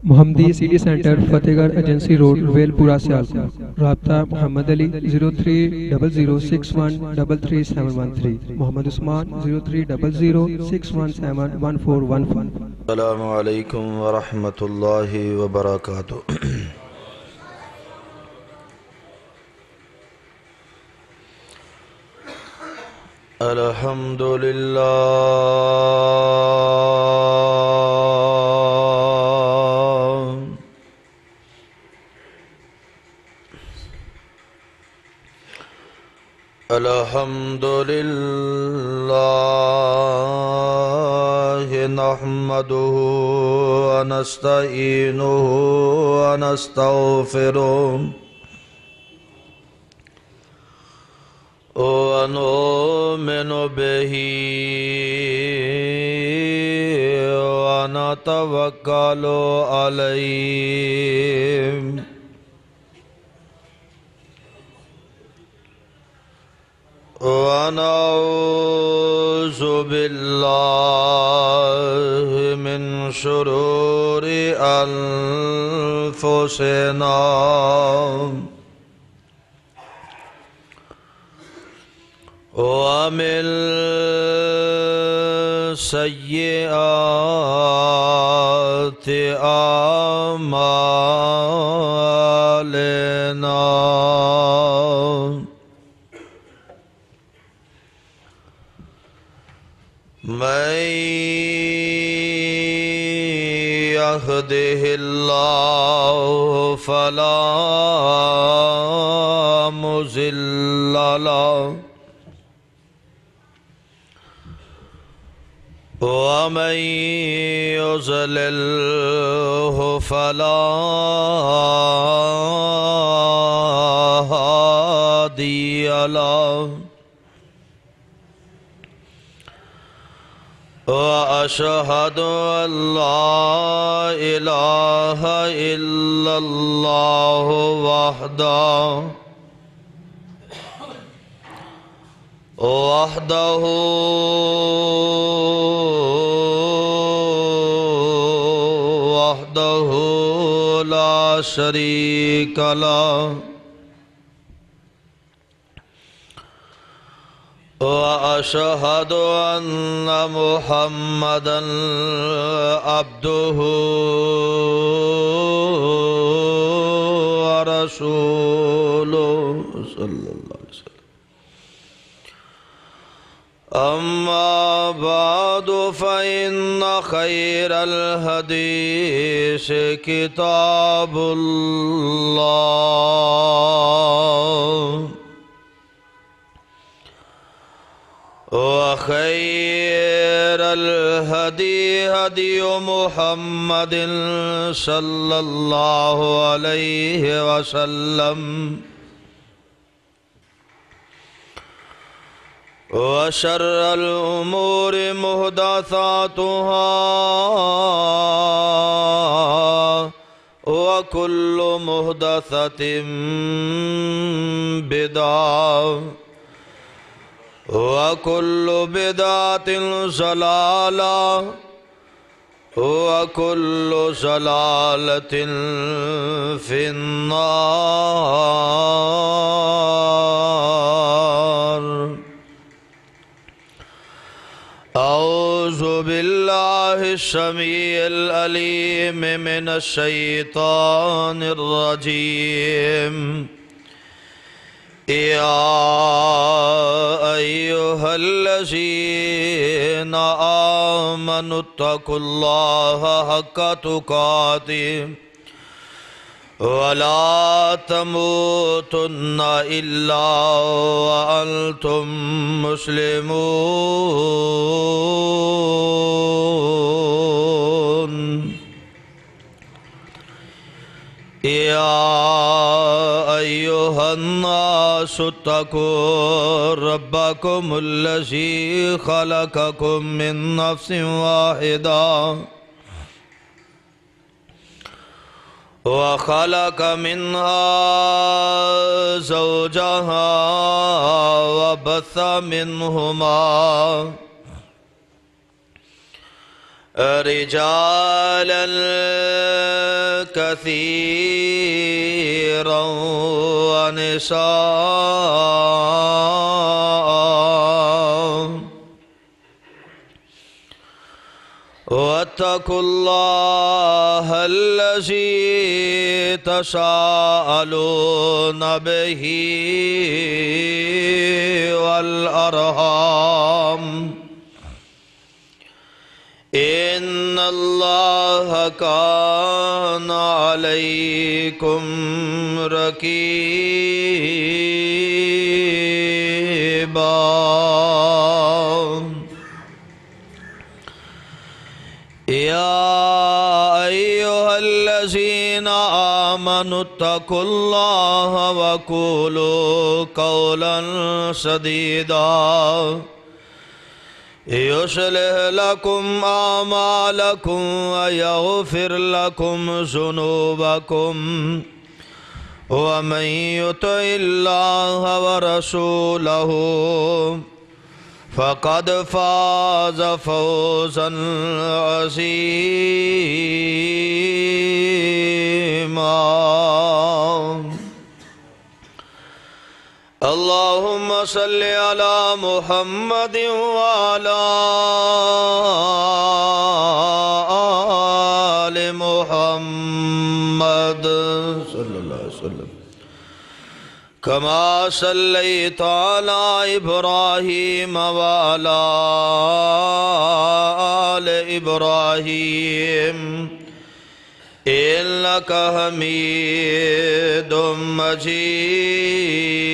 محمدی city centre فتح گڑھ agency road well پورہ سیالکوٹ۔ رابطہ محمد علی 0300613373، محمد عثمان 030061711415۔ السلام علیکم ورحمۃ اللہ وبرکاتہ۔ الحمدللہ الحمدللہ نحمدہ ونستعینہ ونستغفرہ ونؤمن بہ ونتوکل علیہ ونعوذ باللہ من شرور انفسنا ومن سیئات اعمالنا، من يهده الله فلا مضل له ومن يضلله فلا هادي له، وأشهد أن لا إله إلا الله وحده لا شريك له، وأشهد أن محمدًا عبده ورسوله صلى الله عليه وسلم۔ أما بعد فإن خير الحديث كتاب الله، وخير الهدي هدي محمد صلى الله عليه وسلم، وشر الأمور محدثاتها وكل محدثة بدعة وكل بدعة ضلالة وكل ضلالة في النار۔ أعوذ بالله السميع العليم من الشيطان الرجيم۔ يا أيها الذين آمنوا اتقوا الله حق تقاته ولا تموتن إلا وأنتم مسلمون۔ يا أيها الناس اتقوا ربكم الذي خلقكم من نفس واحدة وخلق منها زوجها وبث منهما رجالا كثيرا ونساء واتقوا الله الذي تساءلون به والأرحام إن الله كان عليكم رقيبا يا أيها الذين آمنوا اتقوا الله وقولوا قولا سديدا يصلح لكم أعمالكم ويغفر لكم ذنوبكم ومن يطع الله ورسوله فقد فاز فوزا عظيما اللهم صل على محمد وعلى آل محمد صلى الله عليه وسلم كما صليت على إبراهيم وعلى آل إبراهيم إنك حميد مجيد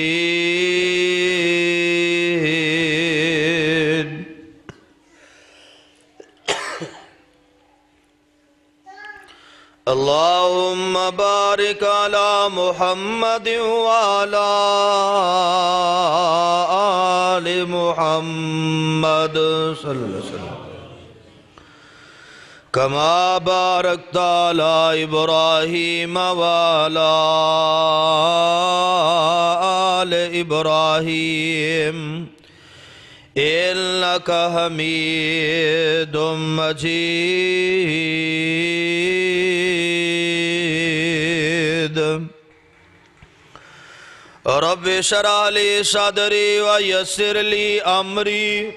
اللهم بارك على محمد وعلى آل محمد صلى الله عليه وسلم كما باركت على إبراهيم وعلى آل إبراهيم إنك حميد مجيد رب اشرح لي صدري ويسر لي أمري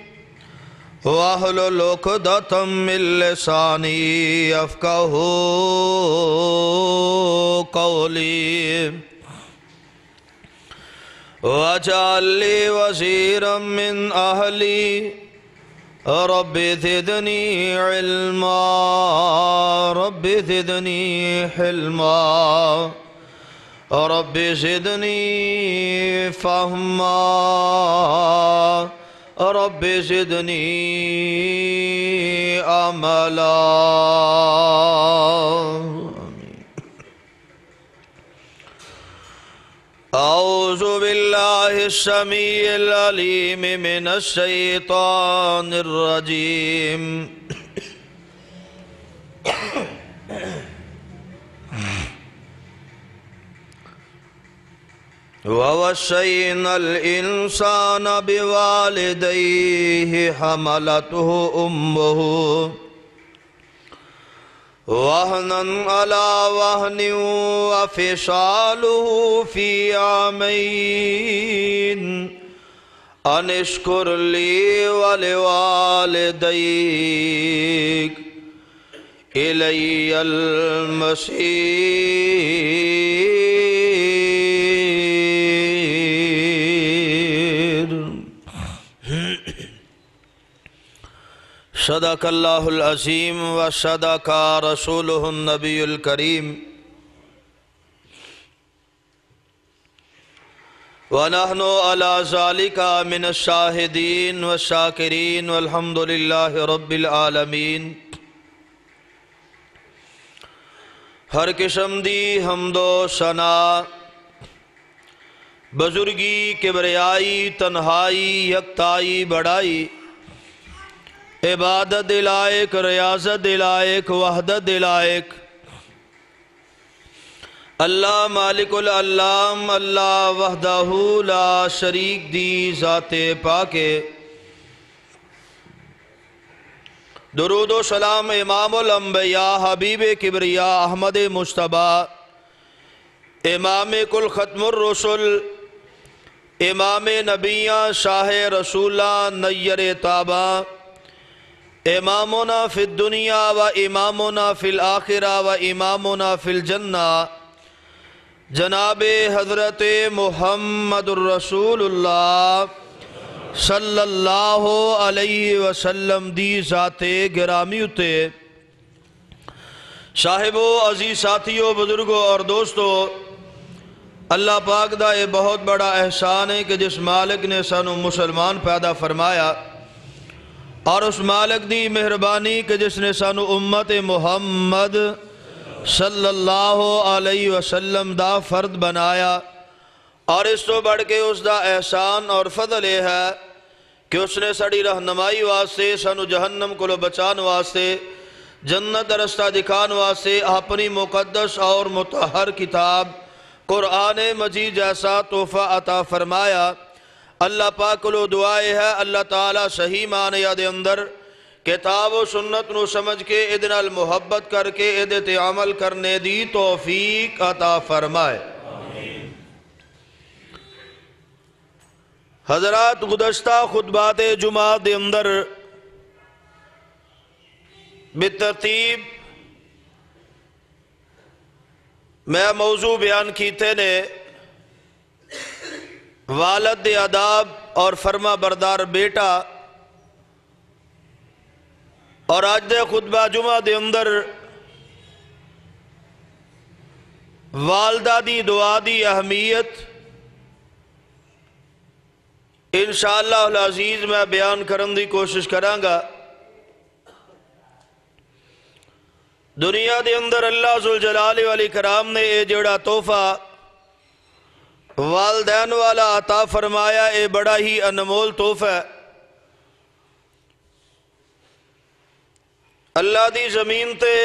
واحلل عقدة من لساني يفقهوا قولي واجعل لي وزيرا من أهلي رب زدني علما رب زدني حلما رب زدني فهما رب زدني عملا أعوذ بالله السميع العليم من الشيطان الرجيم ووصينا الإنسان بوالديه حملته أمه وهنا على وهن وفصاله في عامين أن اشكر لي ولوالديك إلي المصير صدق اللہ العظیم وصدق رسولہ النبی الکریم ونحن على ذلك من الشاہدین والشاکرین والحمد للہ رب العالمین۔ ہر قسم دی حمد و ثنا بزرگی کبریائی تنہائی یکتائی بڑائی عبادت لائق ریاضت لائق وحدت لائق اللہ مالک العلام اللہ وحدہ لا شریک دی ذات پاک درود و سلام امام الانبیاء حبیب کبریا احمد مجتبی امام کل ختم الرسل امام نبیاں شاہ رسولہ نیر تابہ امامنا فی الدنیا و امامنا فی الآخرہ و امامنا فی الجنہ جناب حضرت محمد الرسول اللہ صلی اللہ علیہ وسلم دی ذات گرامی اتے صاحبو عزیز ساتھیو بزرگو اور دوستو اللہ پاک دا یہ بہت بڑا احسان ہے کہ جس مالک نے سانو مسلمان پیدا فرمایا اور اس مالک دی مہربانی کہ جس نے سانو امت محمد صلی اللہ علیہ وسلم دا فرد بنایا اور اس تو بڑھ کے اس دا احسان اور فضل یہ ہے کہ اس نے ساڑی رہنمائی واسطے سانو جہنم کو بچان واسطے جنت رستہ دکھان واسطے اپنی مقدس اور مطہر کتاب قرآن مجید جیسا تحفہ عطا فرمایا۔ اللہ پاک کو دعائے ہے اللہ تعالیٰ صحیح معنی دے اندر کتاب و سنت نو سمجھ کے ادن المحبت کر کے ادت عمل کرنے دی توفیق عطا فرمائے۔ حضرات گزشتہ خطبات جمعہ دے اندر بالترتیب میں موضوع بیان کیتے نے والد اداب اور فرما بردار بیٹا، اور آج دے خطبہ جمعہ دے اندر والدہ دی دعا دی اہمیت انشاءاللہ العزیز میں بیان کرن دی کوشش کراں گا۔ دنیا دے اندر اللہ ذوالجلال والاکرام نے اے جڑا تحفہ والدین والا عطا فرمایا، اے بڑا ہی انمول تحفہ ہے۔ اللہ دی زمین تے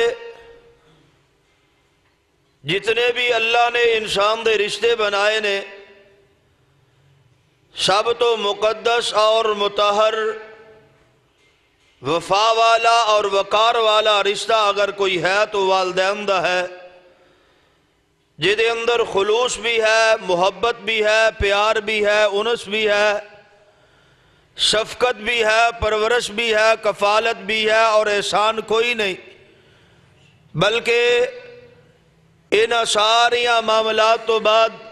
جتنے بھی اللہ نے انسان دے رشتے بنائے نے سب تو مقدس اور مطہر وفا والا اور وقار والا رشتہ اگر کوئی ہے تو والدین دا ہے، جدے اندر خلوص بھی ہے، محبت بھی ہے، پیار بھی ہے، انس بھی ہے، شفقت بھی ہے، پرورش بھی ہے، کفالت بھی ہے، اور احسان کوئی نہیں، بلکہ ان ساریاں معاملات تو بعد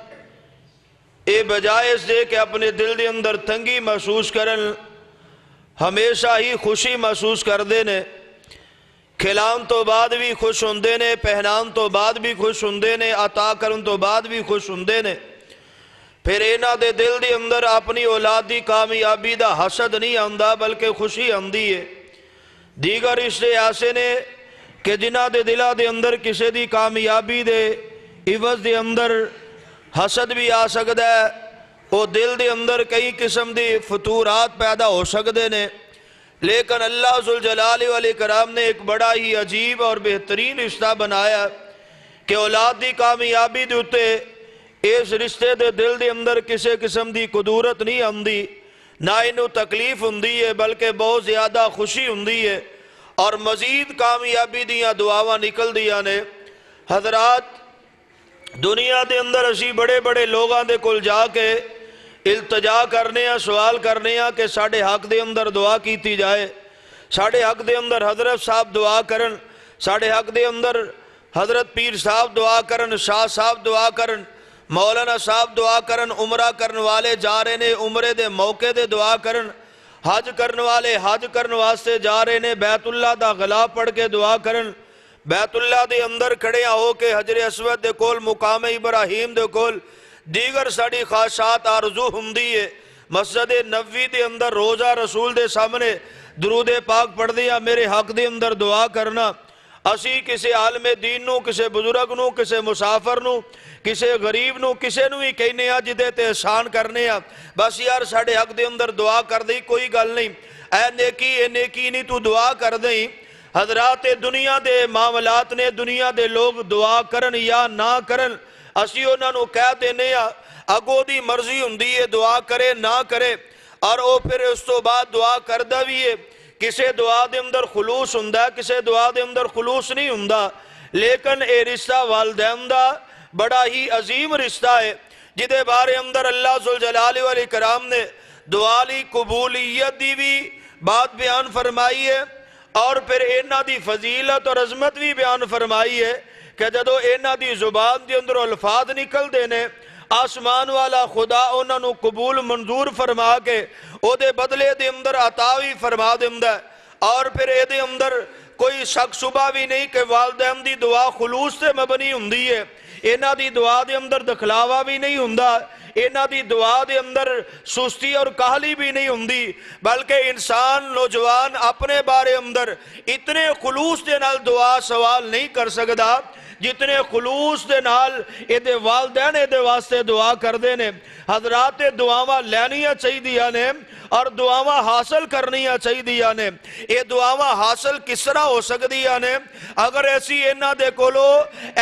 اے بجائے اس دے کہ اپنے دل دے اندر تنگی محسوس کرن، ہمیشہ ہی خوشی محسوس کر دینے، کھلان تو بعد بھی خوش ہوندے نے، پہنان تو بعد بھی خوش ہوندے نے، عطا کرن تو بعد بھی خوش ہوندے نے، پھر اینا دے دل دے اندر اپنی اولاد دی کامیابی دا حسد نہیں آندا بلکہ خوشی آندی ہے۔ دیگر رشتے ایسے نے کہ جنہ دے دلہ دے اندر کسے دی کامیابی دے عوض دے اندر حسد بھی آ سکتا ہے، وہ دل دے اندر کئی قسم دی فتورات پیدا ہو سکتے نے، لیکن اللہ ذوالجلال والاکرام نے ایک بڑا ہی عجیب اور بہترین رشتہ بنایا کہ اولاد دی کامیابی دے اتے اس رشتے دے دل دے اندر کسے قسم دی قدورت نہیں آندی، نہ انہوں تکلیف ہوندی ہے بلکہ بہت زیادہ خوشی ہوندی ہے، اور مزید کامیابی دیاں دعاواں نکل دیا نے۔ حضرات دنیا دے اندر اسی بڑے بڑے لوگاں دے کل جا کے التجا کرنے ہیں، سوال کرنے ہیں کہ ساڑھے حق دے اندر دعا کیتی جائے، ساڑھے حق دے اندر حضرت صاحب دعا کرن، ساڑھے حق دے اندر حضرت پیر صاحب دعا کرن، شاہ صاحب دعا کرن، مولانا صاحب دعا کرن، عمرہ کرن والے جا رہے نے عمرے دے موقع دے دعا کرن، حج کرن والے حج کرن واسطے جا رہے نے بیت اللہ دا غلاف پڑھ کے دعا کرن، بیت اللہ دے اندر کھڑیاں ہو کے حجر اسود دے کول مقام ابراہیم دے کول دیگر ساڑی خواہشات آرزو ہندی ہے، مسجد نبوی دے اندر روزہ رسول دے سامنے درود پاک پڑھ دیا، میرے حق دے اندر دعا کرنا۔ اسی کسے عالم دین نو، کسے بزرگ نو، کسے مسافر نو، کسے غریب نو، کسے نو ہی کہنے آ جدے تے احسان کرنے آ، بس یار ساڑھے حق دے اندر دعا کر دی، کوئی گل نہیں، اے نیکی نہیں تو دعا کر دیں۔ حضرات دنیا دے معاملات نے، دنیا دے لوگ دعا کرن یا نہ کرن، اسی انہوں نے کہہ دینے اگو دی مرضی ہوندی ہے، دعا کرے نہ کرے، اور او پھر اس تو بعد دعا کردہ بھی ہے کسے دعا دے اندر خلوص ہوندا ہے، کسے دعا دے اندر خلوص نہیں ہوندا، لیکن اے رشتہ والدین دا بڑا ہی عظیم رشتہ ہے جدے بارے اندر اللہ ذوالجلال والاکرام نے دعا لی قبولیت دی بھی بات بیان فرمائی ہے، اور پھر اینا دی فضیلت اور عظمت بھی بیان فرمائی ہے کہ جدو اینا دی زبان دی اندر الفاظ نکل دینے، آسمان والا خدا انہوں نے قبول منظور فرما کے او دے بدلے دے اندر عطاوی فرما دیندہ ہے، اور پھر اے دے اندر کوئی شک شبہ بھی نہیں کہ والدین دی دعا خلوص سے مبنی ہوندی ہے، اینا دی دعا دے اندر دکھلاوا بھی نہیں ہوندا، اینا دی دعا دے اندر سستی اور کاہلی بھی نہیں ہوندی، بلکہ انسان نوجوان اپنے بارے اندر اتنے خلوص دے نال دعا سوال نہیں کر سکدا جتنے خلوص دے نال اے دے والدین اے دے واسطے دعا کر دینے۔ حضرات دعاواں لینیاں چاہی دیا نے اور دعاواں حاصل کرنیاں چاہی دیا نے۔ اے دعاواں حاصل کس طرح ہو سکدیاں نے؟ اگر ایسی اینا دے کولو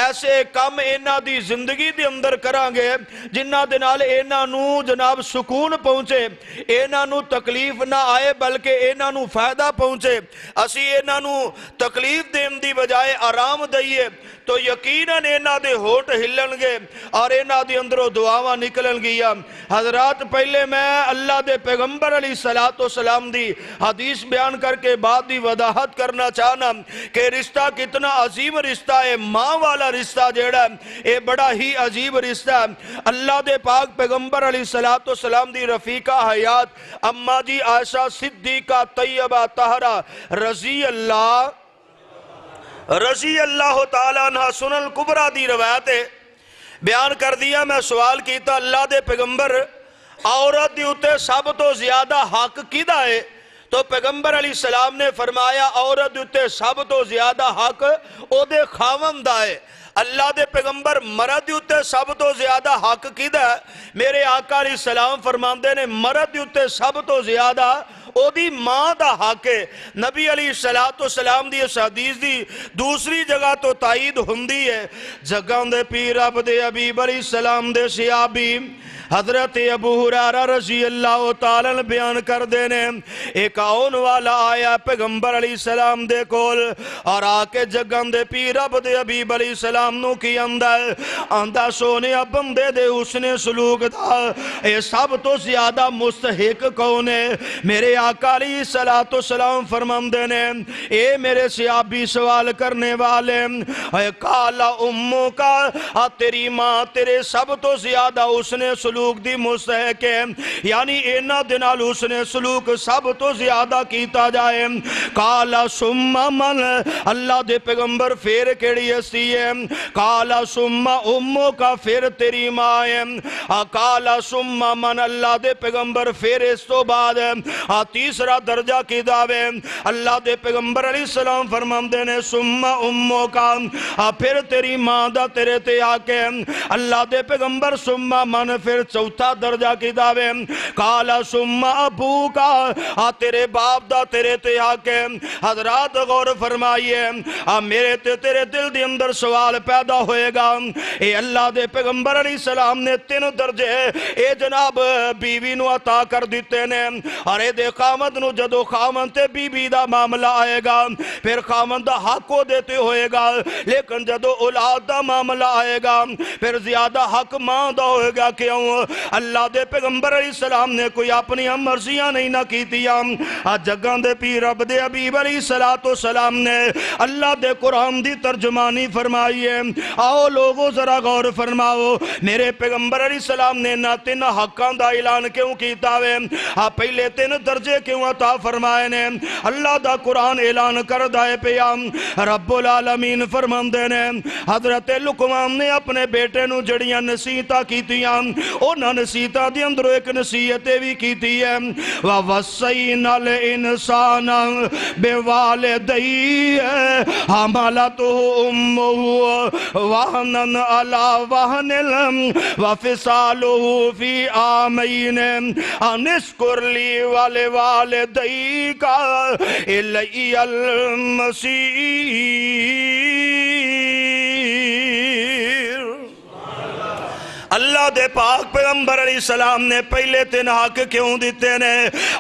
ایسے کم اینا دی زندگی دے اندر کرانگے جنہ دے نال اینا نو جناب سکون پہنچے، اینا نو تکلیف نہ آئے بلکہ اینا نو فائدہ پہنچے، اسی اینا نو تکلیف دین دی بجائے آرام دئیے، تو یقیناً اینا دے ہوٹ ہلن گے اور اینا دے اندروں دعاواں نکلن گیا۔ حضرات پہلے میں اللہ دے پیغمبر علیہ السلام دی حدیث بیان کر کے بعد دی وضاحت کرنا چاہنا کہ رشتہ کتنا عظیم رشتہ ہے، ماں والا رشتہ جیڑا ہے اے بڑا ہی عجیب رشتہ ہے۔ اللہ دے پاک پیغمبر علیہ السلام دی رفیقہ حیات اماں جی عائشہ صدیقہ طیبہ طاہرہ رضی اللہ تعالیٰ عنہ سنن کبریٰ دی روایت ہے، بیان کر دیا۔ میں سوال کیتا اللہ دے پیغمبر عورت دی اتے سب تو زیادہ حق کیدا ہے؟ تو پیغمبر علیہ السلام نے فرمایا عورت دی اتے سب تو زیادہ حق او دے خاوند دا ہے۔ اللہ دے پیغمبر مرد دی اتے سب تو زیادہ حق کیدا ہے؟ میرے آقا علیہ السلام فرماندے نے مرد دی اتے سب تو زیادہ او دی ماں دا حق ہے۔ نبی علیہ السلام دی اس حدیث دی دوسری جگہ تو تائید ہوندی ہے، جگہ دے پیر عبد حبیب علیہ السلام دے صحابی حضرت ابو ہریرہ رضی اللہ تعالیٰ بیان کر دینے، ایک آن والا آیا پیغمبر علیہ السلام دے کول اور آکے جگہ دے پیر عبد حبیب علیہ السلام نو کی اندہ سونے بندے دے اس نے سلوک دا، اے سب تو زیادہ مستحق کون ہے؟ میرے آقا علیہ السلام فرمان دینے، اے میرے صحابی سوال کرنے والے، اے کالا امو کا تیری ماں تیرے سب تو زیادہ اس نے سلوک دی مستحق ہے، یعنی اینا دنال اس نے سلوک سب تو زیادہ کیتا جائے۔ کالا سمہ من، اللہ دے پیغمبر پھر کیڑی ہستی ہے؟ کالا سمہ امو کا پھر تیری ماں ہے۔ کالا سمہ من، اللہ دے پیغمبر پھر اس تو بعد تیسرا درجہ کی دعوے اللہ دے پیغمبر علیہ السلام فرمان دینے سمہ امو کا، پھر تیری ماں دا تیرے تے آکے اللہ دے پیغمبر سمہ من پھر چوتھا درجہ کی دعوے کالا سمہ ابو کا، تیرے باپ دا تیرے تے آکے۔ حضرات غور فرمائیے، میرے تے تیرے دل دی اندر سوال پیدا ہوئے گا، اے اللہ دے پیغمبر علیہ السلام نے 3 درجے اے جناب بیوی نو عطا کر دیتے نے، اور اے دے خامد نو جدو خامد تے بی بی دا معاملہ آئے گا پھر خامد دا حق کو دیتے ہوئے گا، لیکن جدو اولاد دا معاملہ آئے گا پھر زیادہ حق ماں دا ہوئے گا۔ کیوں؟ اللہ دے پیغمبر علیہ السلام نے کوئی اپنی مرضیاں نہیں نہ کی تیا، جگہ دے پیر عبد حبیب علیہ السلام نے اللہ دے قرآن دی ترجمانی فرمائی ہے۔ آؤ لوگوں ذرا غور فرماؤ، میرے پیغمبر علیہ السلام نے نہ 3 حقان دا اعلان کیوں کیتا ہے؟ پہلے 3 درجے کیوں عطا فرمائے نے؟ اللہ دا قرآن اعلان کر دائے پیام رب العالمین فرماندے نے حضرت لقمان نے اپنے بیٹے نو جڑیاں نصیحتاں کیتیاں، اونا نصیحتاں دی اندروں ایک نصیحتیں بھی کیتی ہے وَوَصَّيْنَا الْإِنسَانَ بِوَالِدَيْهِ حَمَلَتْهُ أُمُّهُ وَهْنًا عَلَى وَهْنٍ وَفِصَالُهُ فِي عَامَيْنِ أَنِ اشْكُرْ لِي وَلِوَالِدَيْكَ إِلَيَّ الْمَصِيرُ۔ اللہ دے پاک پیغمبر علیہ السلام نے پہلے تین حق کیوں دیتے نے؟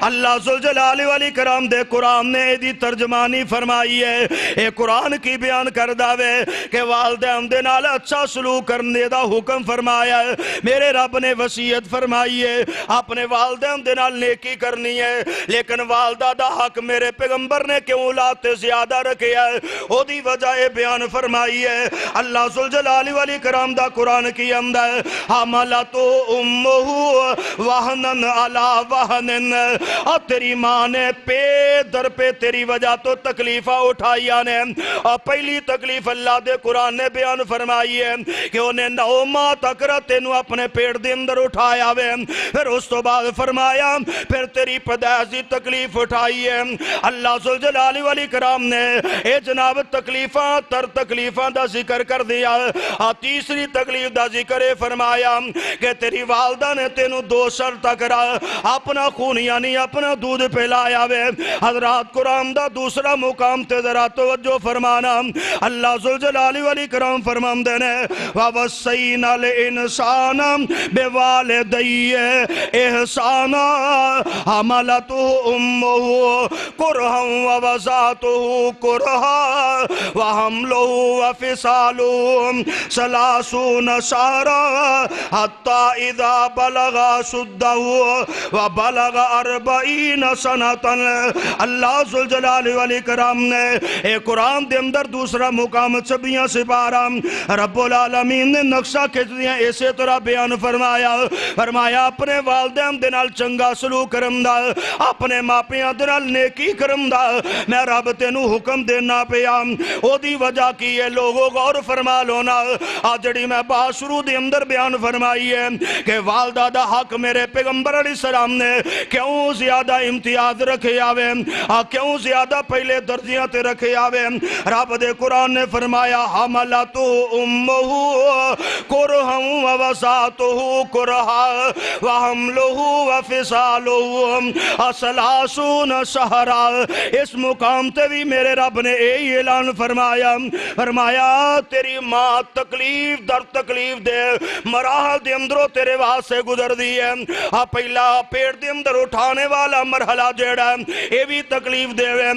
اللہ ذوالجلال والاکرام دے قرآن نے ایدی ترجمانی فرمائی ہے، اے قرآن کی بیان کر داوے کہ والدین دے نال اچھا سلوک کرنے دا حکم فرمایا ہے۔ میرے رب نے وصیت فرمائی ہے اپنے والدین دے نال نیکی کرنی ہے، لیکن والدہ دا حق میرے پیغمبر نے کیوں لاتے زیادہ رکھیا ہے؟ او دی وجہ بیان فرمائی ہے۔ اللہ ذوالجلال والاکرام دا قرآن کی اندر حملتو امہو وہنن علا وہنن، اور تیری ماں نے پے در پہ تیری وجہ تو تکلیفہ اٹھائی آنے، اور پہلی تکلیف اللہ دے قرآن نے بیان فرمائی ہے کہ انہیں 9 ماہ تک تینو اپنے پیڑ دے اندر اٹھایا ہوئے، پھر اس تو بعد فرمایا پھر تیری پیدائشی تکلیف اٹھائی ہے۔ اللہ ذوالجلال والاکرام نے اے جناب تکلیفاں تر تکلیفاں دا ذکر کر دیا، اور تیسری تکلیف دا ذکر فرمایا کہ تیری والدہ نے تینو 2 شرط کرا، اپنا خون یعنی اپنا دودھ پلایا ہوئے۔ حضرات قرآن دا دوسرا مقام تے ذرا توجہ فرمانا، اللہ ذوالجلال والاکرام فرماندے نے وَوَصَّيْنَا الْإِنسَانَ بِوَالِدَيْهِ إِحْسَانًا حَمَلَتْهُ أُمُّهُ كُرْهًا وَوَضَعَتْهُ كُرْهًا وَحَمْلُهُ وَفِصَالُهُ 30 شهرًا حَتَّى إِذَا بَلَغَ أَشُدَّهُ وَبَلَغَ 40 سَنَةً۔ اللہ ذوالجلال والاکرام نے ایک قرآن دے اندر دوسرا مقام 26 سپارہ رب العالمین نے نقشہ کھچ دیا، اسی طرح بیان فرمایا اپنے والدین دے نال چنگا سلوک کرمدا، اپنے ماپیاں دے نال نیکی کرمدا، میں رب تینو حکم دینا پیا۔ او دی وجہ کی ہے لوگوں غور فرما لونا، آجڑی میں بات شروع دے اندر بیان فرمائی ہے کہ والدہ دا حق میرے پیغمبر علیہ السلام نے کیوں زیادہ امتیاز رکھے آوے، کیوں زیادہ پہلے درجیاں تے رکھے آوے؟ رب دے قرآن نے فرمایا حملتو امہو کرہا ووضعتہو کرہا وحملہو وفصالہو 30 شہرا۔ اس مقام تے بھی میرے رب نے اے اعلان فرمایا تیری ماں تکلیف در تکلیف دے مراحل دے اندروں تیرے واسطے گزر دی ہے۔ پہلا پیڑ دے اندر اٹھانے والا مرحلہ جیڑا ہے اے بھی تکلیف دے وے،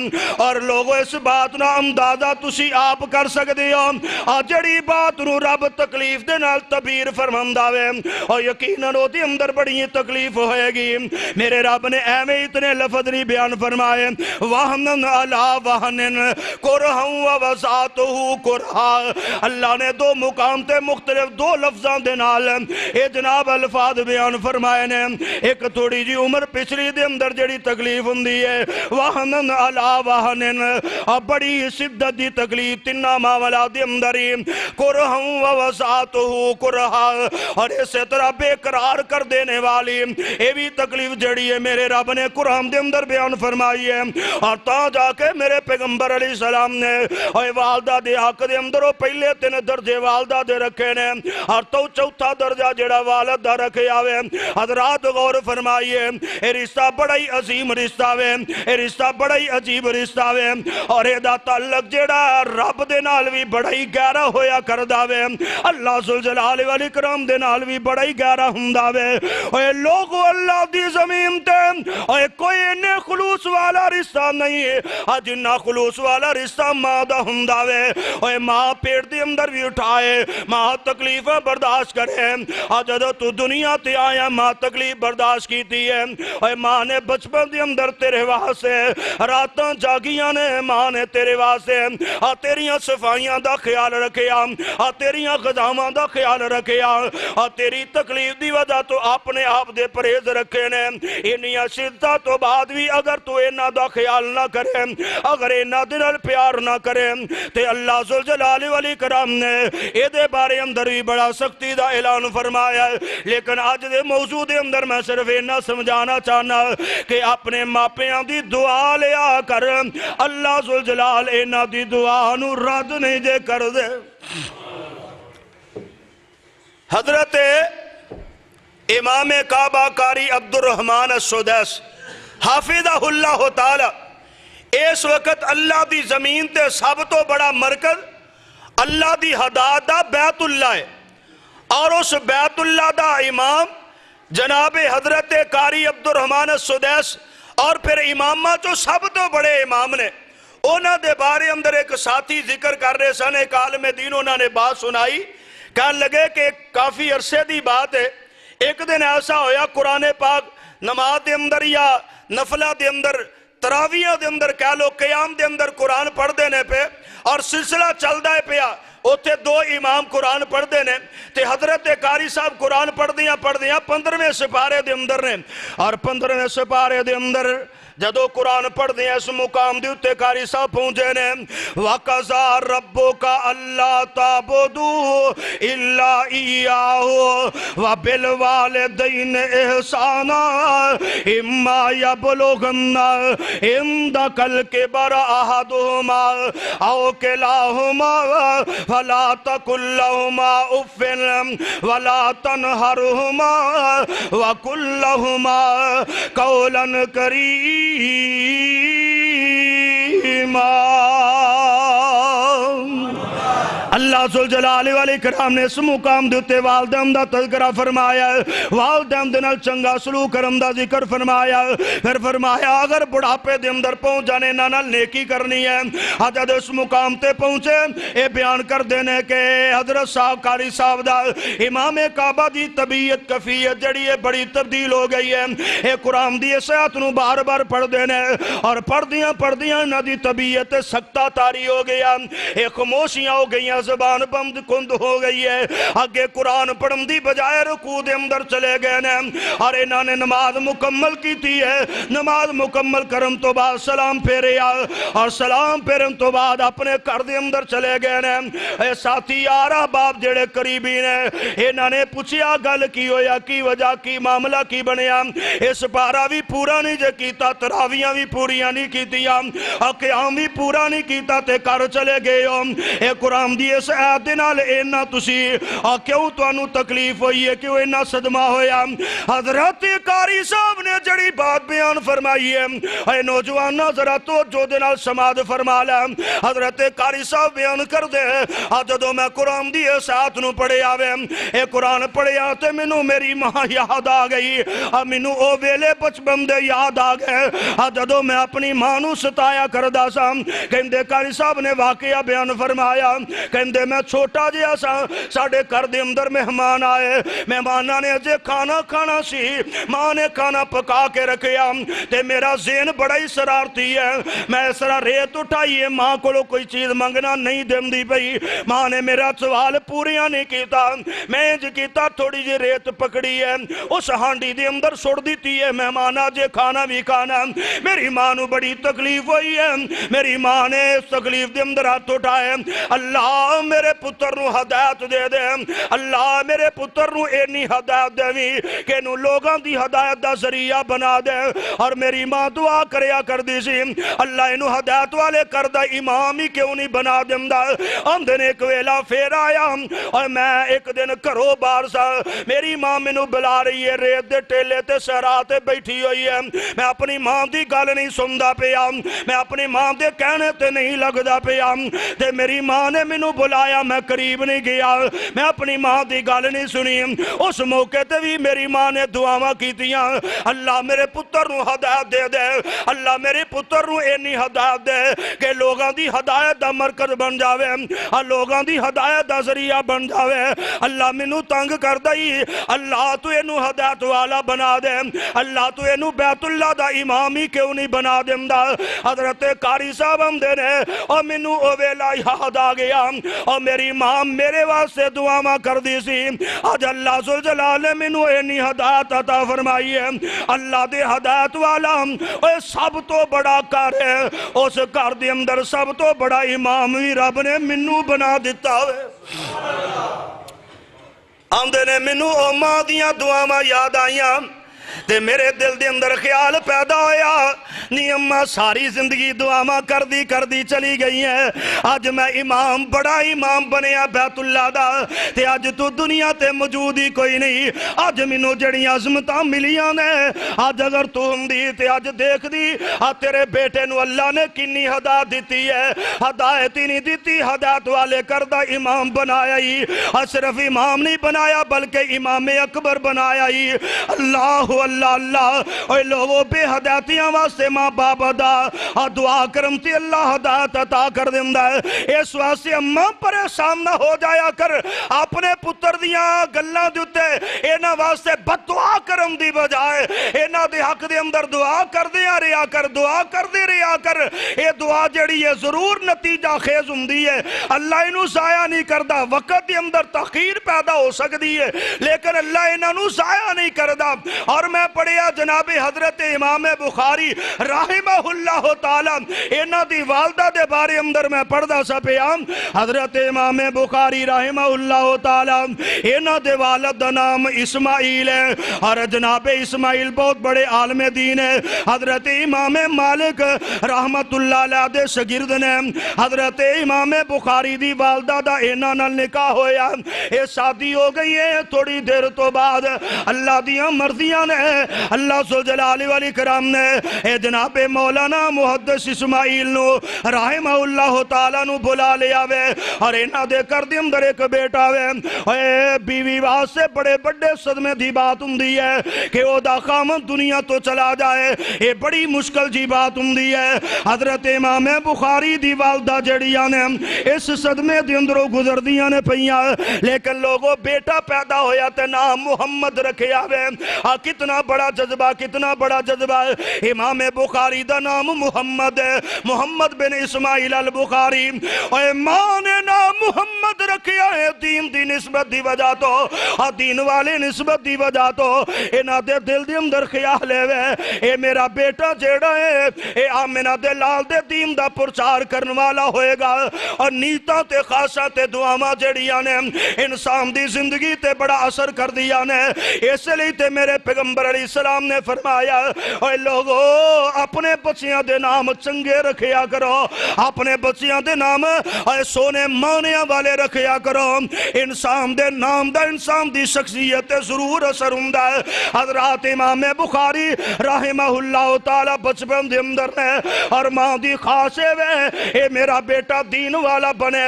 اور لوگوں اس بات نہ اندازہ تسی آپ کر سکتے ہو جڑی بات نو رب تکلیف دے نال تعبیر فرماندا وے، اور یقیناً او دے اندر بڑی تکلیف ہوئے گی۔ میرے رب نے ایویں اتنے لفظ نہیں بیان فرمائے وہنن علا وہنن کرہا ووضعتہو کرہا۔ اللہ نے 2 مقام تے مختلف 2 لفظاں دے نال اے جناب الفاظ بیان فرمائے نے۔ ایک تھوڑی جی عمر پچھلی دے اندر جڑی تکلیف ہوندی ہے وہنن علا وہنن، اور بڑی شدت دی تکلیف 3 معاملہ دے اندر ہی کرہا ووضعتہو کرہا، اور اسی طرح بے قرار کر دینے والی اے بھی تکلیف جڑی ہے میرے رب نے قرآن دے اندر بیان فرمائی ہے۔ اور تا جا کے میرے پیغمبر علیہ السلام نے اور والدہ دے حق دے اندر پہلے 3 درجے والدہ دے رکھے نے، اور تو 4تھا درجہ جڑا والد دا رکھے آوے۔ حضرات غور فرمائیے اے رشتہ بڑا ہی عظیم رشتہ وے، اے رشتہ بڑا ہی عجیب رشتہ وے، اور اے دا تعلق جڑا رب دے نال بھی بڑا ہی گہرا ہویا کردا وے، اللہ ذوالجلال والاکرام دے نال بھی بڑا ہی گہرا ہوندا وے۔ اے لوگو اللہ دی زمین تے اے کوئی انہیں خلوص والا رشتہ نہیں ہے جنہ خلوص والا رشتہ ماں دا ہوندا وے۔ اے ماں پیڑ دے اندر بھی اٹھائے، ماں تکلیف برداشت کرے، جدو تو دنیا تے آیا ماں تکلیف برداشت کیتی ہے۔ اے ماں نے بچپن دے اندر تیرے واسطے راتاں جاگیاں نے، ماں نے تیرے واسطے تیریاں صفائیاں دا خیال رکھیا، تیریاں غذاواں دا خیال رکھیا، تیری تکلیف دی وجہ تو اپنے آپ دے پرہیز رکھے نے۔ انہیاں شدتاں تو بعد بھی اگر تو انہاں دا خیال نہ کرے، اگر انہاں دے نال پیار نہ کرے، تے اللہ ذوالجلال والاکرام نے اے دے بارے اندر بھی بڑا سختی دا اعلان فرمایا ہے۔ لیکن آج دے موضوع دے اندر میں صرف انہاں سمجھانا چاہنا کہ اپنے ماپیاں دی دعا لیا کر، اللہ ذوالجلال انہاں دی دعا نو رد نہیں جے کر دے۔ حضرت امام کعبہ قاری عبدالرحمن السدیس حافظہ اللہ تعالی اس وقت اللہ دی زمین تے سب تو بڑا مرکز اللہ دی حداد دا بیت اللہ ہے، اور اس بیت اللہ دا امام جناب حضرت قاری عبدالرحمن السدیس اور پھر امامہ جو سب تو بڑے امام نے انہوں دے بارے اندر ایک ساتھی ذکر کر رہے سن ایک عالم دین انہوں نے بات سنائی کہنے لگے کہ کافی عرصے دی بات ہے ایک دن ایسا ہویا قرآن پاک نماز دے اندر یا نفلہ دے اندر تراویہ دے اندر کہہ لو قیام دے اندر قرآن پڑھ دینے پہ اور سلسلہ چل دائے پیا اوتے دو امام قرآن پڑھ دینے تے حضرت قاری صاحب قرآن پڑھ دیا 15ویں سپارے دے اندر نے اور 15ویں سپارے دے اندر جدو قرآن پڑھ دیا اس مقام دے اتے قاری صاحب پہنچے نے وَقَضَى رَبُّكَ أَلَّا تَعْبُدُوا إِلَّا إِيَّاهُ وَبِالْوَالِدَيْنِ إِحْسَانًا إِمَّا يَبْلُغَنَّ عِندَكَ الْكِبَرَ أَحَدُهُمَا أَوْ كِلَاهُمَا فَلَا تَقُل لَّهُمَا أُفٍّ وَلَا تَنْهَرْهُمَا وَقُل لَّهُمَا قَوْلًا كَرِيمًا اللہ ذوالجلال والاکرام نے اس مقام دیتے والدین دا تذکرہ فرمایا والدین دے نال چنگا سلوک کرم دا ذکر فرمایا پھر فرمایا اگر بڑھاپے دے اندر پہنچ جانے نال نیکی کرنی ہے حضرت اس مقام تے پہنچے اے بیان کر دینے کہ حضرت صاحب قاری صاحب دا امام کعبہ دی طبیعت کفیت جڑی ہے بڑی تبدیل ہو گئی ہے اے قرآن دی سیات نو بار بار پڑھ دینے اور پڑھ دیاں نہ دی طبیعت سکتہ تاری ہو گیا اے خموشیاں ہو گئی زبان بند کند ہو گئی ہے آگے قرآن پڑھن دی بجائے رکوع دے اندر چلے گئے نے اور انہوں نے نماز مکمل کی تھی ہے نماز مکمل کرن تو بعد سلام پھیرے اور سلام پھیرن تو بعد اپنے گھر دے اندر چلے گئے نے اے ساتھی یارہ باپ جڑے قریبی نے انہوں نے پوچھیا گل کی ہویا کی وجہ کی معاملہ کی بنیا اس پارا بھی پورا نہیں جے کیتا تراویاں بھی پوریاں نہیں کیتیاں قیام بھی پورا نہیں کیتا تے کر چلے گئے ہو اے قرآن دی اس آیت دے نال اینا تسی کیوں توانو تکلیف ہوئی ہے کیوں اینا صدمہ ہویا حضرت قاری صاحب نے جڑی بات بیان فرمائی ہے اے نوجوانہ ذرا تو جو دے نال سماعت فرما لے حضرت قاری صاحب بیان کر دے جدو میں قرآن دی اس آیت نو پڑھے آوے اے قرآن پڑھے آتے منو میری ماں یاد آ گئی منو او ویلے بچپن دے یاد آ گئے جدو میں اپنی ماں نو ستایا کردہ سا کہندے قاری صاحب نے واقعہ بیان فرمایا کہندے میں چھوٹا جیا سا ساڑھے کر دے اندر مہمان آئے مہمانہ نے جے کھانا سی ماں نے کھانا پکا کے رکھیا تے میرا ذہن بڑا ہی سرارتی ہے میں اس طرح ریت اٹھائیے ماں کو کوئی چیز منگنا نہیں دم دی پئی ماں نے میرا سوال پوریاں نہیں کیتا میں جو کیتا تھوڑی جی ریت پکڑی ہے اس ہانڈی دے اندر سڑ دیتی ہے مہمانہ جے کھانا بھی کھانا میری ماں نو بڑی تکلیف ہوئی ہے میری ماں نے اس تکلیف دے اندر ہاتھ اٹھائے اللہ میرے پتر نو ہدایت دے دے اللہ میرے پتر نو اینی ہدایت دے وی کہ نو لوگاں دی ہدایت دا ذریعہ بنا دے اور میری ماں دعا کریا کر دی سی اللہ انو ہدایت والے کردہ امامی کیوں نہیں بنا دیں دا ہم دن ایک ویلا پھر آیا اور میں ایک دن کرو بار سا میری ماں منو بلا رہی ہے ریت دے ٹیلے تے سہراتے بیٹھی ہوئی ہے میں اپنی ماں دی گل نہیں سندا پیا میں اپنی ماں دے کہنے تے نہیں لگدا پیا تے میری ماں نے منو بلایا میں قریب نہیں گیا میں اپنی ماں دی گل نہیں سنی اس موقع تے بھی میری ماں نے دعاواں کیتیاں اللہ میرے پتر نو ہدایت دے دے اللہ میرے پتر نو اینی ہدایت دے کہ لوگاں دی ہدایت دا مرکز بن جاوے لوگاں دی ہدایت دا ذریعہ بن جاوے اللہ منو تنگ کر دائی اللہ تو اینو ہدایت والا بنا دے اللہ تو اینو بیت اللہ دا امامی کیوں نہیں بنا دے حضرت قاری صاحب ہم دے نے اور منو او ویلا یاد آ گیا اور میری ماں میرے واسطے دعا کر دی سی آج اللہ ذوالجلال نے منو اینی ہدایت عطا فرمائی ہے اللہ دے ہدایت والا اے سب تو بڑا کر ہے اس کر دے اندر سب تو بڑا امام بھی رب نے منو بنا دیتا ہے آمدے نے منو او ماں دیاں دعاواں یاد آئیاں تے میرے دل دے اندر خیال پیدا ہویا نی اماں ساری زندگی دعاواں کر دی چلی گئی ہیں، آج میں امام بڑا امام بنیا بیت اللہ دا تے آج تو دنیا تے موجود ہی کوئی نہیں، آج مینوں جڑیاں عظمتاں ملیاں نے آج اگر تو ہندی تے آج دیکھ دی تیرے بیٹے نو اللہ نے کنی ہدایت دیتی ہے، ہدایت ہی نہیں دیتی، ہدایت والے کردہ امام بنایا ہی، صرف امام نہیں بنایا بلکہ امام اکبر بنایا ہی۔ اللہ اللہ اللہ، اے لوگوں بے ہدایتیاں واسطے ماں باپ دا دعا کرم تے اللہ ہدایت عطا کر دیندہ ہے، اس واسطے اماں پریشان نہ ہو جایا کر اپنے پتر دیاں گلاں دیتے اینا واسطے بد دعا کرم دی بجائے اینا دے حق دے اندر دعا کر دیا ریا کر، دعا کر دے ریا کر، اے دعا جڑی ہے ضرور نتیجہ خیز ہندی ہے، اللہ انہوں ضائع نہیں کردہ، وقت دے اندر تاخیر پیدا ہو سکتی ہے لیکن اللہ انہوں ضائع نہیں کردہ۔ اور میں پڑھیا جناب حضرت امام بخاری رحمہ اللہ تعالیٰ انہاں دی والدہ دے بارے اندر میں پڑھدا سا پیام، حضرت امام بخاری رحمہ اللہ تعالیٰ انہاں دے والد دا نام اسماعیل ہے اور جناب اسماعیل بہت بڑے عالم دین ہے، حضرت امام مالک رحمت اللہ علیہ دے شاگرد نے، حضرت امام بخاری دی والدہ دا انہاں نال نکاح ہویا، اے شادی ہو گئی ہے تھوڑی دیر تو بعد اللہ دیاں مرضیاں نے اللہ ذوالجلال والاکرام نے اے جناب مولانا محدث اسماعیل نو رحمہ اللہ تعالیٰ نو بلا لیا وے اور انہاں دے کر دی اندر ایک بیٹا وے، اے بیوی واسے بڑے بڑے صدمے دی بات ہندی ہے کہ او دا خامن دنیا تو چلا جائے، اے بڑی مشکل جی بات ہندی ہے۔ حضرت امام بخاری دی والدہ جڑیاں نے اس صدمے دی اندروں گزر دیاں نے پہیاں، لیکن لوگوں بیٹا پیدا ہویا تے نام محمد رکھے آوے، کتنا بڑا جذبہ، کتنا بڑا جذبہ، امام بخاری دا نام محمد ہے، محمد بن اسماعیل البخاری، اور ماں نے نام محمد رکھے آئے دین دی نسبت دی وجہ تو، دین والے نسبت دی وجہ تو انہاں دے دل دی اندر خیال ہے اے میرا بیٹا جیڑا ہے اے آمنہ دے لال دے دین دا پرچار کرن والا ہوئے گا، اور نیتا تے خاصا تے دعاواں جڑیاں نے انسان دی زندگی تے بڑا اثر کر دیا نے، اس لئے تے میرے پیغمبر علیہ السلام نے فرمایا اے لوگو اپنے بچیاں دے نام چنگے رکھیا کرو، اپنے بچیاں دے نام اے سونے مانیاں والے رکھیا کرو، انسان دے نام دا انسان دی شخصیت ضرور اثر ہوندا ہے۔ حضرات امام بخاری رحمہ اللہ تعالی بچپن دے اندر نے اور ماں دی خاصے وے اے میرا بیٹا دین والا بنے،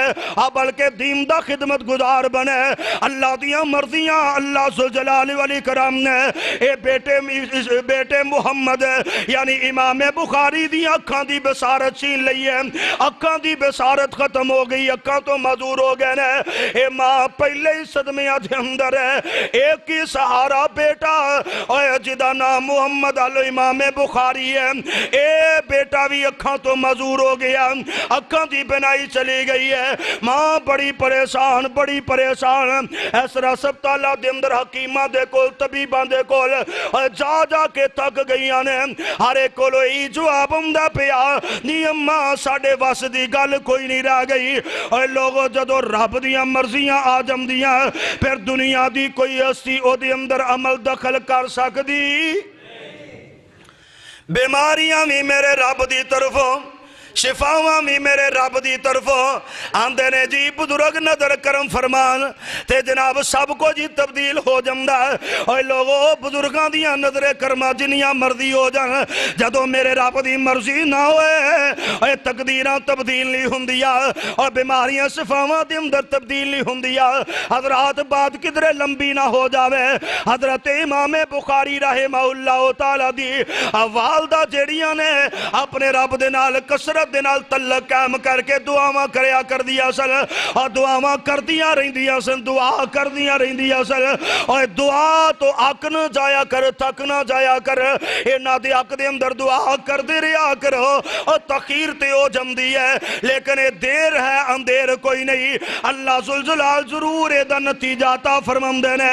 بلکہ دین دا خدمت گزار بنے، اللہ دیاں مرضیاں اللہ ذوالجلال والاکرام نے اے بیٹے محمد یعنی امام بخاری دی اکھاں دی بصارت چھین لئی ہے، اکھاں دی بصارت ختم ہو گئی، اکھاں تو معذور ہو گئے نے، اے ماں پہلے ہی صدمیاں دے اندر ہے، ایک ہی سہارا بیٹا اے جدا نام محمد علی امام بخاری ہے، اے بیٹا بھی اکھاں تو معذور ہو گیا، اکھاں دی بنائی چلی گئی ہے، ماں بڑی پریشان ایسرا سب تعالیٰ دے اندر حکیمہ دے کول طبیبہ دے کول جا جا کے تک گئیاں نے، ہر ایک کولو ای جواب ہمدہ پیا نی اماں ساڑے واس دی گل کوئی نہیں رہ گئی، اے لوگوں جدو رب دیاں مرضیاں آجم دیاں پھر دنیا دی کوئی ہستی او دی اندر عمل دخل کر سکتی، بیماریاں بھی میرے رب دی طرفوں شفاواں بھی میرے رب دی طرفوں آندے نے جی بزرگ نظر کرم فرمان تے جناب سب کو جی تبدیل ہو جمدہ اوہ لوگوں بزرگاں دیاں نظر کرمہ جنیاں مرضی ہو جان جدو میرے رب دی مرضی نہ ہوئے اوہ تقدیراں تبدیل نہیں ہوندیا اور بیماریاں شفاواں دی اندر تبدیل نہیں ہوندیا۔ حضرات بات کدرے لمبی نہ ہو جاوے، حضرت امام بخاری رحمہ اللہ تعالیٰ دی والدہ جیڑیاں نے اپنے رب دے نال کسرت دے نال تعلق قائم کر کے دعاواں کریا کر دیا سن اور دعاواں کر دیا رہن دیا سن، دعا کر دیا رہن دیا سن، اور دعا تو اک نہ جایا کر، تک نہ جایا کر، اینا دی اک دے اندر دعا کر دے ریا کرو اور تخیر تے ہو جم دی ہے، لیکن اے دیر ہے اندیر کوئی نہیں، اللہ ذوالجلال ضرور اے دا نتیجہ عطا فرمم دینے،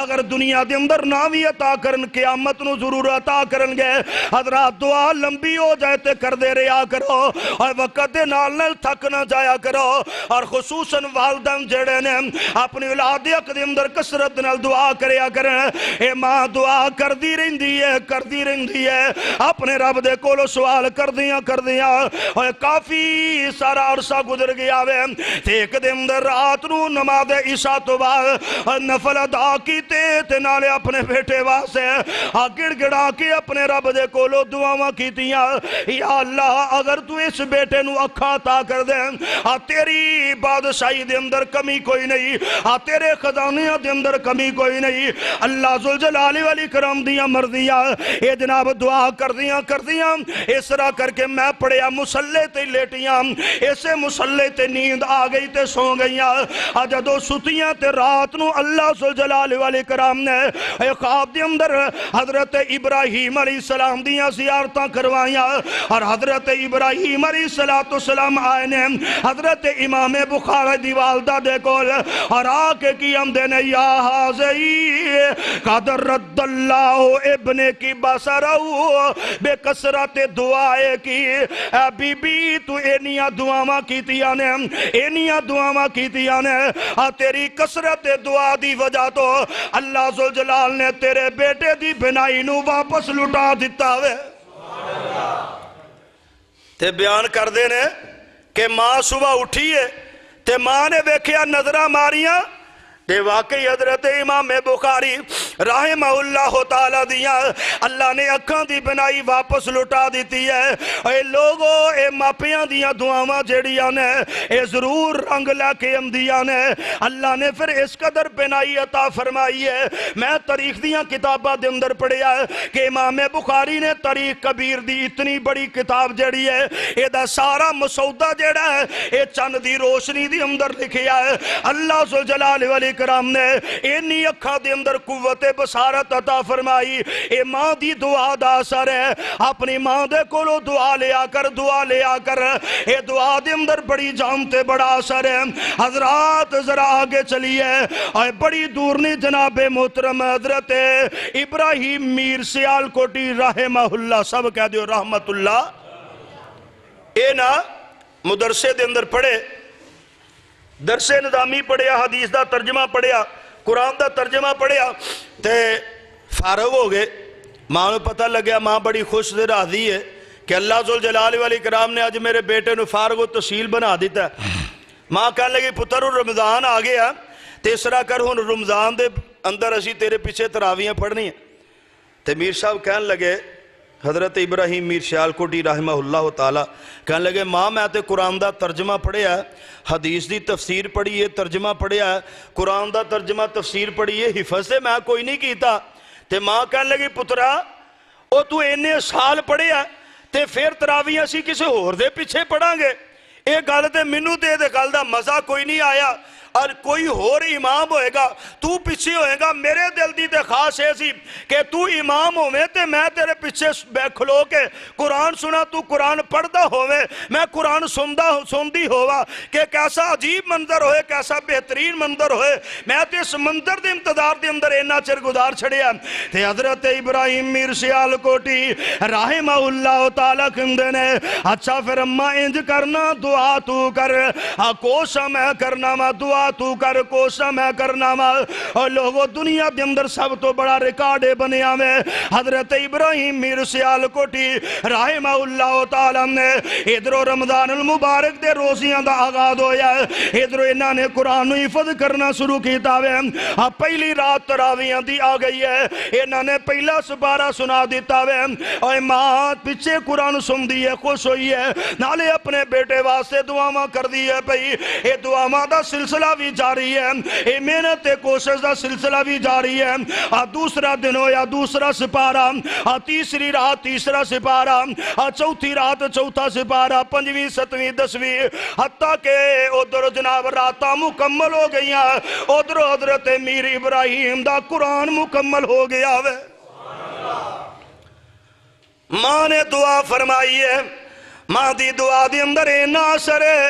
اگر دنیا دے اندر ناوی عطا کرن قیامت نو ضرور عطا کرن گے۔ حضرات دعا لمبی ہو جائے تے کر دے ریا کرو، اور وقت دے نال نال تھک نہ جایا کرو اور خصوصاً والدین جڑے نے اپنی اولاد حق دے اندر کثرت نال دعا کریا کریں اے ماں دعا کردی رہندی ہے اپنے رب دے کولو سوال کردیاں اور کافی سارا عرصہ گزر گیا وے تے ایک دے اندر رات نو نماز عشاء تو بعد نفل ادا کیتے تے نالے اپنے بیٹے واسطے گڑ گڑا کے اپنے رب دے کولو دعاواں کیتیاں یا اللہ اگر تو اس بیٹے نو اکھا عطا کر دے تیری بادشاہی دے اندر کمی کوئی نہیں تیرے خزانیاں دے اندر کمی کوئی نہیں اللہ ذوالجلال والاکرام دیاں مرضیاں اے جناب دعا کردیاں اس طرح کر کے میں پڑھیا مسلح تے لیٹیاں اسے مسلح تے نیند آ گئی تے سو گئیاں جدو ستیاں تے رات نو اللہ ذوالجلال والاکرام نے اے خواب دے اندر حضرت ابراہیم علیہ السلام دیاں زیارتاں کروائیاں اور حضرت ابراہیم علیہ السلام آئے نے حضرت امام بخاری دی والدہ دے کول اور آکے کی ہم دینے یا حاضری قدر رد اللہ ابن کی بسرہو بے کسرت دعائے کی اے بی بی تو اینیاں دعاواں کیتیاں نے تیری کسرت دعا دی وجہ تو اللہ ذوالجلال نے تیرے بیٹے دی بنائی نو واپس لٹا دیتا ہوئے تے بیان کر دینے کہ ماں صبح اٹھی ہے تے ماں نے بیکھیا نظرہ ماریاں تے واقعی حضرت امام بخاری رحمہ اللہ تعالیٰ دیاں اللہ نے اکھاں دی بنائی واپس لٹا دیتی ہے اے لوگو اے ماپیاں دیاں دعاواں جیڑیاں نے اے ضرور رنگ لے کے امدیاں نے اللہ نے پھر اس قدر بنائی عطا فرمائی ہے میں تاریخ دیاں کتابہ دے اندر پڑھیا ہے کہ امام بخاری نے تاریخ کبیر دی اتنی بڑی کتاب جیڑی ہے اے دا سارا مسودہ جیڑا ہے اے چند دی روشنی دی اندر لکھیا ہے اللہ ذوالجلال والاکرام نے اینی اکھا دے اندر قوت بصارت عطا فرمائی اے ماں دی دعا دا اثر ہے اپنی ماں دے کولو دعا لے آ کر اے دعا دے اندر بڑی جانتے بڑا اثر ہے حضرات ذرا آگے چلیے اور بڑی دور نہیں جناب محترم حضرت ابراہیم میر سیالکوٹی رحمہ اللہ سب کہہ دیو رحمت اللہ اے نا مدرسے دے اندر پڑھے درس نظامی پڑھیا حدیث دا ترجمہ پڑھیا قرآن دا ترجمہ پڑھیا تے فارغ ہو گئے ماں نے پتہ لگیا ماں بڑی خوش دے راضی ہے کہ اللہ ذوالجلال والاکرام نے آج میرے بیٹے نو فارغ و تحصیل بنا دیتا ہے ماں کہنے لگی پتر رمضان آ گیا تیسرا کر ہن رمضان دے اندر اسی تیرے پیچھے تراویاں پڑھنی ہیں تے میر صاحب کہنے لگے حضرت ابراہیم میر سیالکوٹی رحمہ اللہ تعالیٰ کہنے لگے ماں میں تے قرآن دا ترجمہ پڑھیا ہے حدیث دی تفسیر پڑھی ہے ترجمہ پڑھیا ہے قرآن دا ترجمہ تفسیر پڑھی ہے حفظ سے میں کوئی نہیں کیتا تے ماں کہنے لگی پترا او تو اینے سال پڑھیا تے پھر تراویاں سی کسے ہور دے پیچھے پڑھاں گے اے گل تے مینوں دے گل دا مزہ کوئی نہیں آیا اور کوئی اور امام ہوئے گا تو پیچھے ہوئے گا میرے دل دی تے خاص ایسی کہ تو امام ہوئے تے میں تیرے پیچھے کھلو کے قرآن سنا تو قرآن پڑھدا ہوئے میں قرآن سندی ہوا کہ کیسا عجیب منظر ہوئے کیسا بہترین منظر ہوئے میں تے اس منظر دے انتظار دے اندر اینا چر گزار چھڑیا تے حضرت ابراہیم میر سیالکوٹی رحمہ اللہ تعالیٰ کندے نے اچھا پھر اماں انج کرنا دعا تو کر کوشا میں کرنا ما دعا تو کر کوشا میں کرنا ما اور لوگوں دنیا دے اندر سب تو بڑا ریکارڈے بنیا میں حضرت ابراہیم میر سیالکوٹی رحمہ اللہ تعالیٰ نے ادھرو رمضان المبارک دے روزیاں دا آغاز ہویا ہے ادھرو انہاں نے قرآن حفظ کرنا شروع کیتا ہے پہلی رات تراویاں دی آ گئی ہے انہاں نے پہلا سپارہ سنا دیتا ہے اور ماں پیچھے قرآن سن دی ہے خوش ہوئی ہے نالے اپنے بیٹے واسطے دعاواں کر دی ہے پئی اے دعاواں دا سلسلہ بھی جاری ہے اے محنت کوشش دا سلسلہ بھی جاری ہے دوسرا دن ہویا دوسرا سپارہ تیسری رات تیسرا سپارہ چوتھی رات چوتھا سپارہ پنجویں ستویں دسویں حتیٰ کہ ادھر جناب راتاں مکمل ہو گئی ہیں ادھر حضرت میر ابراہیم دا قرآن مکمل ہو گیا ہے ماں نے دعا فرمائی ہے ماں دی دعا دی اندر اینا اثر ہے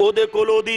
ਉਹਦੇ ਕੋਲ ਉਹਦੀ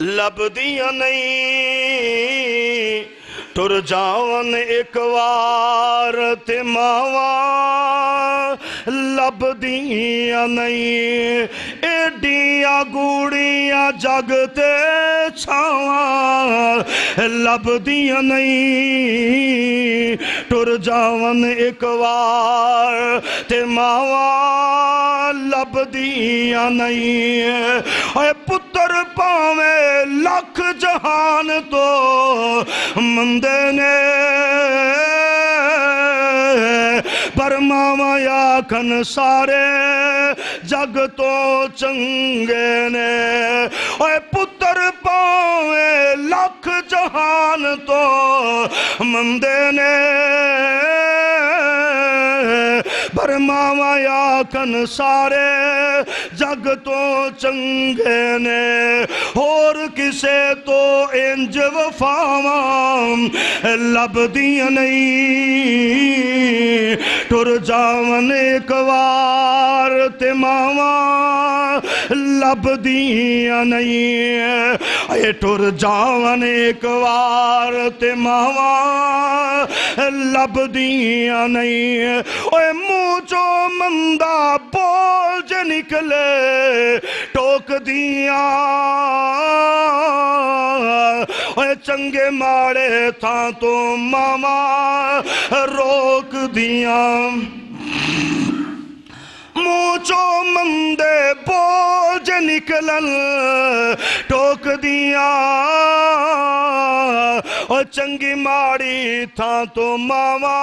لبدیاں نہیں ٹر جاون ایک وار تے ماواں لبدیاں نہیں ایڈیاں گوڑیاں جگ تے چھاواں لبدیاں نہیں ٹر جاون ایک وار تے ماواں لبدیاں نہیں اے پتر پاویں لکھ جہان تو مندے نے پر ماواں آکھن سارے جگ تو چنگے نے اے پتر پاویں لکھ جہان تو مندے نے پر ماواں آکھن سارے جگ تو چنگے نے اور کسے تو انج وفاواں لبدیاں نہیں ٹر جاون ایک وار تے ماواں لبدیاں نہیں اے ٹر جاون ایک وار تے ماواں لبدیاں نہیں اے منہ چو مندہ بول جے نکلے ٹوک دیاں اے چنگے ماڑے تھا تو ماما روک دیاں موچو مندے بوجھ نکلن ٹوک دیاں اور چنگی ماڑی تھا تو ماما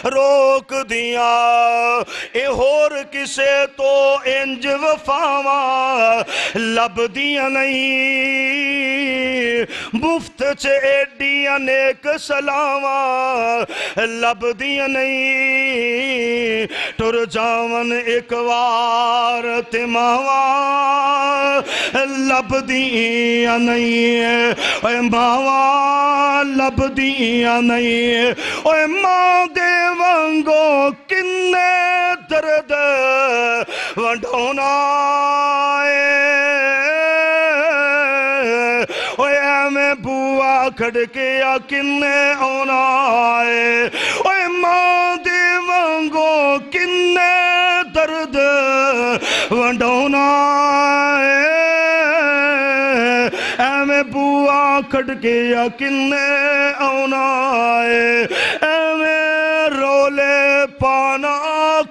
روک دیاں اے ہور کسے تو انج وفاواں لب دیاں نہیں مفت چے ایڈیاں نیک سلاواں لب دیاں نہیں ٹر جاون ایک وار تے ماواں لب دیاں نہیں اے ماواں لب دیاں نہیں اے ماں دے وانگو کنے درد ونڈونا میں بوا کھڑکیا کنے اونا ہے اوے ماں دے وانگو کنے درد ونڈونا ہے میں بوا کھڑکیا کنے اونا ہے میں رولے پانا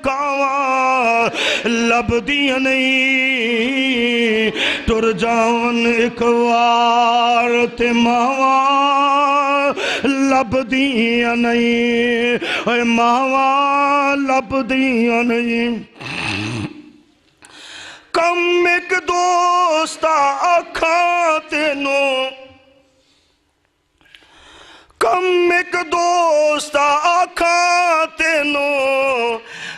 کاواں لب دیاں نہیں ٹر جاون ایک وار تے ماواں لب دیاں نہیں اے ماواں لب دیاں نہیں کم ایک دوستا اکھاں تینوں کم ایک دوستا اکھاں تینوں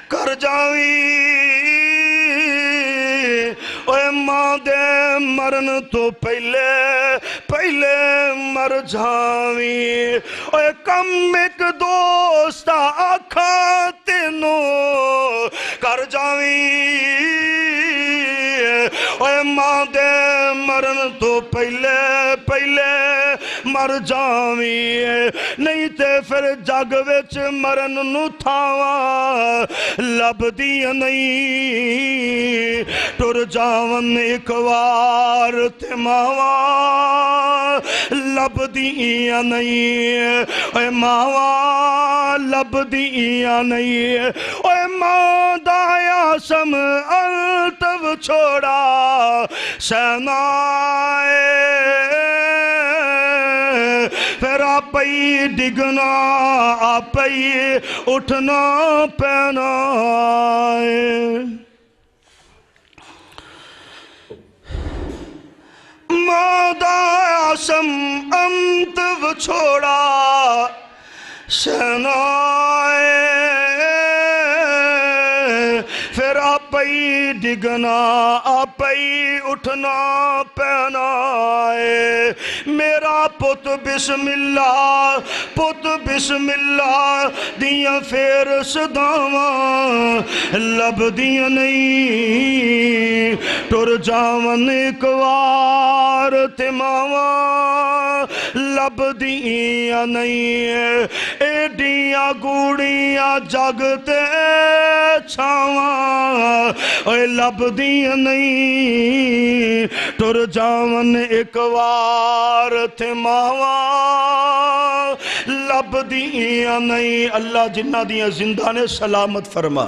کر جاوی اے ماں دے مرن تو پہلے مر جاوی اے کم ایک دوستا آکھاں تینوں کر جاوی اے ماں دے مرن تو پہلے مر جاوی نہیں تے پھر جگ وچ مرن نو تھاواں لب دیاں نہیں ٹر جاون ایک وار تے ماواں لب دیاں نہیں اے ماواں لب دیاں نہیں اے ماں دایا سم التو چھوڑا سینائے پھر آپئی ڈگنا آپئی اٹھنا پینا مادا آسم انت و چھوڑا سینائے پھر آپئی ڈگنا آپئی اٹھنا پینا میرا ਪੁੱਤ ਬਿਸਮਿਲ੍ਲਾ ਪੁੱਤ ਬਿਸਮਿਲ੍ਲਾ ਦੀਆਂ ਫੇਰ ਸਦਾਵਾਂ ਲੱਭਦੀਆਂ ਨਹੀਂ ਟੁਰ ਜਾਵਨ ਇੱਕ ਵਾਰ ਤੇ ਮਾਵਾਂ ਲੱਭਦੀਆਂ ਨਹੀਂ ਏਡੀਆਂ ਗੂੜੀਆਂ ਜਗ ਤੇ ਛਾਵਾਂ ਓਏ ਲੱਭਦੀਆਂ ਨਹੀਂ ਟੁਰ ਜਾਵਨ ਇੱਕ ਵਾਰ ਤੇ ਮਾਵਾਂ ਲੱਭਦੀਆਂ ਨਹੀਂ। ਅੱਲਾ ਜਿਨ੍ਹਾਂ ਦੀਆਂ ਜ਼ਿੰਦਾ ਨੇ ਸਲਾਮਤ ਫਰਮਾ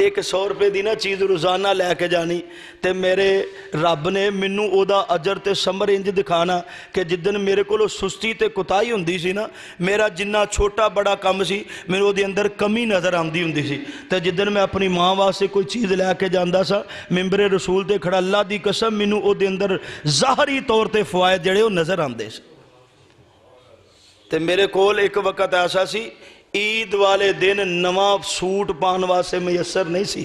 ایک 100 روپے دی نا چیز روزانہ لے کے جانی تے میرے رب نے منوں او دا اجر تے ثمر انج دکھانا کہ جدن میرے کولو سستی تے کوتاہی ہوندی سی نا، میرا جنہ چھوٹا بڑا کم سی میرے دے اندر کمی نظر آندی ہوندی سی، تے جدن میں اپنی ماں واسطے کوئی چیز لے کے جاندا سا ممبر رسول تے کھڑا، اللہ دی قسم منوں او دے اندر ظاہری طور تے فوائد جڑے او نظر آندے سی۔ تے میرے کول ایک وقت ایسا سی عید والے دن نواں سوٹ پان واسطے میسر نہیں سی،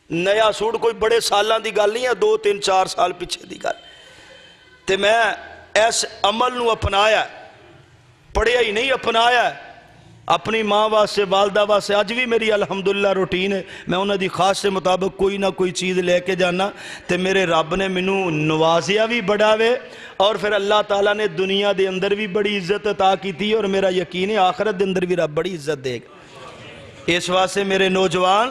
نیا سوٹ کوئی بڑے سالاں دی گل نہیں ہے، 2 3 4 سال پیچھے دی گل، تے میں اس عمل نو اپنایا، پڑھیا ہی نہیں اپنایا اپنی ماں واسطے والدہ واسطے۔ اج بھی میری الحمدللہ روٹین ہے، میں انہاں دی خواہش سے مطابق کوئی نہ کوئی چیز لے کے جانا، تے میرے رب نے مینوں نوازیا بھی بڑا وے، اور پھر اللہ تعالیٰ نے دنیا دے اندر بھی بڑی عزت عطا کی تھی، اور میرا یقین ہے آخرت دے اندر بھی رب بڑی عزت دے گا۔ اس واسطے میرے نوجوان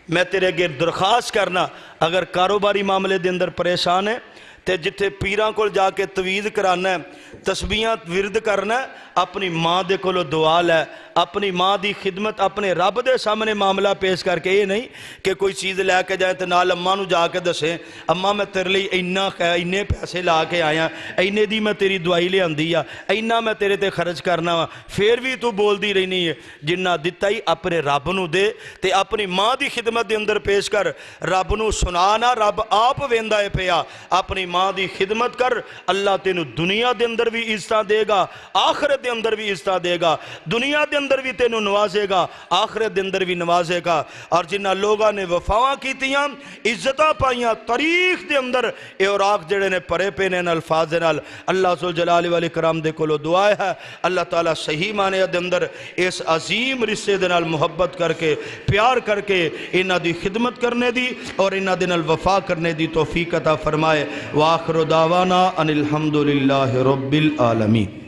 میں تیرے اگے درخواست کرنا، اگر کاروباری معاملے دے اندر پریشان ہے تے جتھے پیراں کول جا کے تویز کرانا ہے، تسبیحاں ورد کرنا ہے، اپنی ماں دے کولو دعا لے، اپنی ماں دی خدمت اپنے رب دے سامنے معاملہ پیش کر کے، یہ نہیں کہ کوئی چیز لے کے جائے تو نال اماں نو جا کے دسیں اماں میں تیرے لئی اینے پیسے لا کے آیا، اینے دی میں تیری دوائی لے آندی آ، اینا میں تیرے تے خرچ کرنا وا، پھر بھی تو بول دی رہنی ہے، جنہ دتا ہی اپنے رب نو دے تے اپنی ماں دی خدمت دے اندر پیش کر، رب نو سنانا، رب آپ ویندا ہے پیا، اپنی ماں دی خدمت کر، اللہ تینو دنیا دے اندر بھی عزتاں دے گا، آخرت دے اندر بھی عزتاں دے گا، دنیا دے اندر بھی تینو نوازے گا، آخرت دے اندر بھی نوازے گا۔ اور جنہ لوگاں نے وفاواں کیتیاں، عزتاں پائیاں، تاریخ دے اندر اے اوراق جڑے نے پرے پے نے الفاظ نال، اللہ ذوالجلال والاکرام دے کولو دعا ہے اللہ تعالیٰ صحیح معنی دے اندر اس عظیم رشتے دے نال محبت کر کے پیار کر کے انہاں دی خدمت کرنے دی اور انہاں دے نال وفا کرنے دی توفیق عطا فرمائے۔ وآخر دعوانا ان الحمدللہ رب العالمین۔